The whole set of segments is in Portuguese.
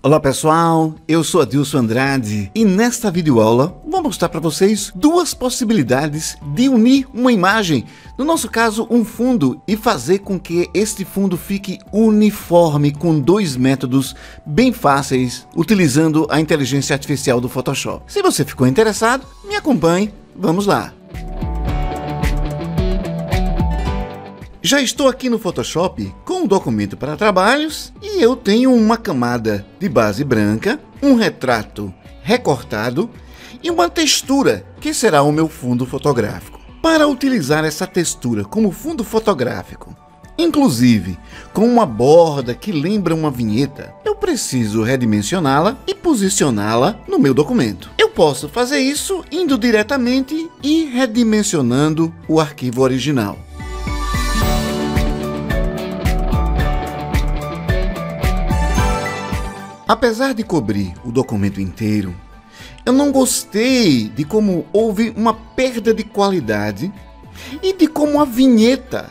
Olá pessoal, eu sou Adilson Andrade e nesta videoaula vou mostrar para vocês duas possibilidades de unir uma imagem, no nosso caso um fundo, e fazer com que este fundo fique uniforme com dois métodos bem fáceis utilizando a inteligência artificial do Photoshop. Se você ficou interessado, me acompanhe, vamos lá! Já estou aqui no Photoshop com o documento para trabalhos e eu tenho uma camada de base branca, um retrato recortado e uma textura que será o meu fundo fotográfico. Para utilizar essa textura como fundo fotográfico, inclusive com uma borda que lembra uma vinheta, eu preciso redimensioná-la e posicioná-la no meu documento. Eu posso fazer isso indo diretamente e redimensionando o arquivo original. Apesar de cobrir o documento inteiro, eu não gostei de como houve uma perda de qualidade e de como a vinheta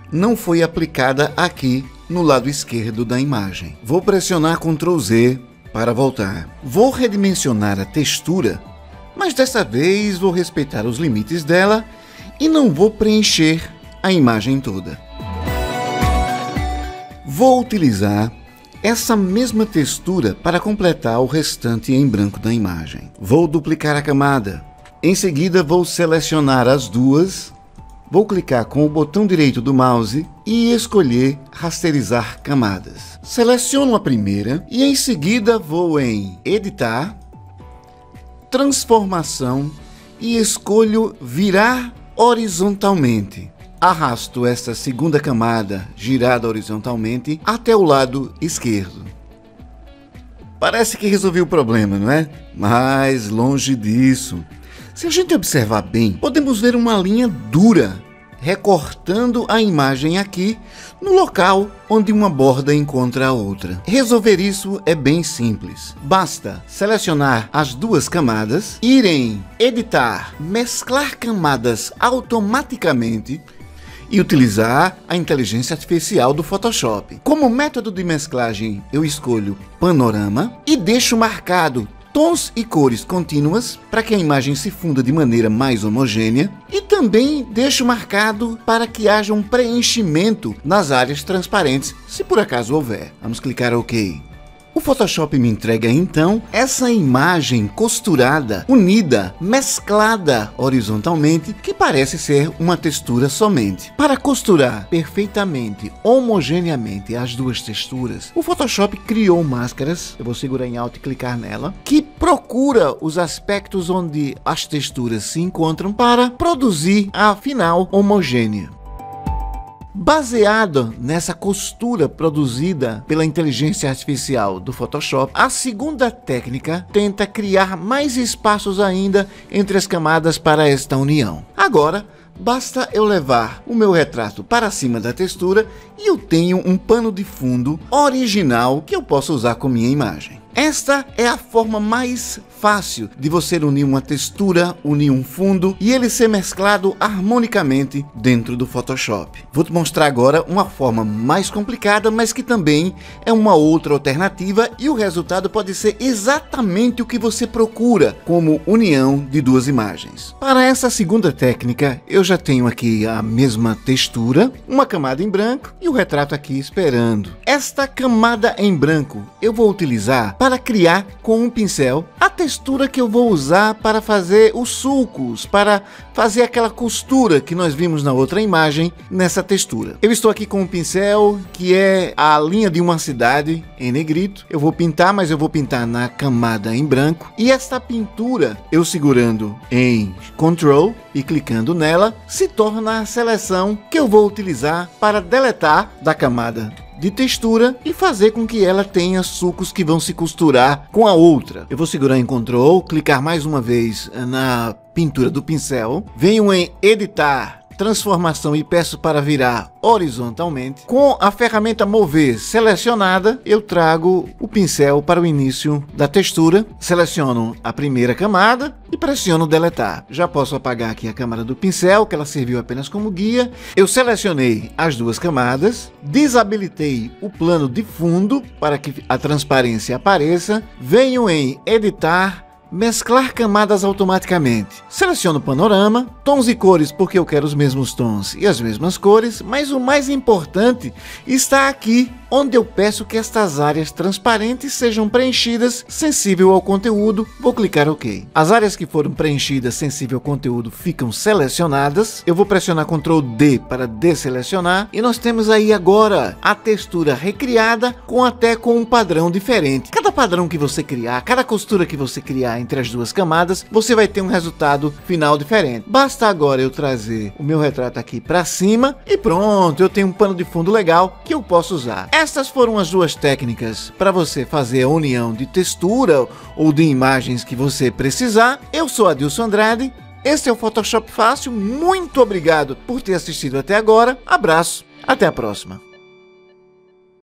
não foi aplicada aqui no lado esquerdo da imagem. Vou pressionar Ctrl Z para voltar. Vou redimensionar a textura, mas dessa vez vou respeitar os limites dela e não vou preencher a imagem toda. Vou utilizar essa mesma textura para completar o restante em branco da imagem. Vou duplicar a camada. Em seguida vou selecionar as duas. Vou clicar com o botão direito do mouse e escolher rasterizar camadas. Seleciono a primeira e em seguida vou em editar, transformação e escolho virar horizontalmente. Arrasto esta segunda camada girada horizontalmente até o lado esquerdo. Parece que resolvi o problema, não é? Mas longe disso. Se a gente observar bem, podemos ver uma linha dura recortando a imagem aqui no local onde uma borda encontra a outra. Resolver isso é bem simples. Basta selecionar as duas camadas, ir em editar, mesclar camadas automaticamente e utilizar a inteligência artificial do Photoshop. Como método de mesclagem, eu escolho panorama e deixo marcado tons e cores contínuas para que a imagem se funda de maneira mais homogênea e também deixo marcado para que haja um preenchimento nas áreas transparentes, se por acaso houver. Vamos clicar OK. O Photoshop me entrega então essa imagem costurada, unida, mesclada horizontalmente, que parece ser uma textura somente. Para costurar perfeitamente, homogeneamente as duas texturas, o Photoshop criou máscaras, eu vou segurar em Alt e clicar nela, que procura os aspectos onde as texturas se encontram para produzir a final homogênea. Baseado nessa costura produzida pela inteligência artificial do Photoshop, a segunda técnica tenta criar mais espaços ainda entre as camadas para esta união. Agora, basta eu levar o meu retrato para cima da textura e eu tenho um pano de fundo original que eu posso usar com minha imagem. Esta é a forma mais fácil de você unir uma textura, unir um fundo e ele ser mesclado harmonicamente dentro do Photoshop. Vou te mostrar agora uma forma mais complicada, mas que também é uma outra alternativa e o resultado pode ser exatamente o que você procura como união de duas imagens. Para essa segunda técnica, eu já tenho aqui a mesma textura, uma camada em branco e o retrato aqui esperando. Esta camada em branco eu vou utilizar para criar com um pincel a textura que eu vou usar para fazer os sulcos, para fazer aquela costura que nós vimos na outra imagem nessa textura. Eu estou aqui com um pincel que é a linha de uma cidade em negrito. Eu vou pintar, mas eu vou pintar na camada em branco. E esta pintura, eu segurando em Ctrl e clicando nela, se torna a seleção que eu vou utilizar para deletar da camada de textura e fazer com que ela tenha sulcos que vão se costurar com a outra. Eu vou segurar em Ctrl, clicar mais uma vez na pintura do pincel, venho em editar, transformação e peço para virar horizontalmente. Com a ferramenta mover selecionada, eu trago o pincel para o início da textura, seleciono a primeira camada e pressiono deletar. Já posso apagar aqui a câmara do pincel, que ela serviu apenas como guia. Eu selecionei as duas camadas, desabilitei o plano de fundo para que a transparência apareça, venho em editar, mesclar camadas automaticamente. Seleciono o panorama, tons e cores porque eu quero os mesmos tons e as mesmas cores, mas o mais importante está aqui, onde eu peço que estas áreas transparentes sejam preenchidas sensível ao conteúdo. Vou clicar OK. As áreas que foram preenchidas sensível ao conteúdo ficam selecionadas. Eu vou pressionar Ctrl D para desselecionar e nós temos aí agora a textura recriada com um padrão diferente. Cada padrão que você criar, cada costura que você criar entre as duas camadas, você vai ter um resultado final diferente. Basta agora eu trazer o meu retrato aqui para cima e pronto, eu tenho um pano de fundo legal que eu posso usar. Estas foram as duas técnicas para você fazer a união de textura ou de imagens que você precisar. Eu sou Adilson Andrade, esse é o Photoshop Fácil, muito obrigado por ter assistido até agora, abraço, até a próxima.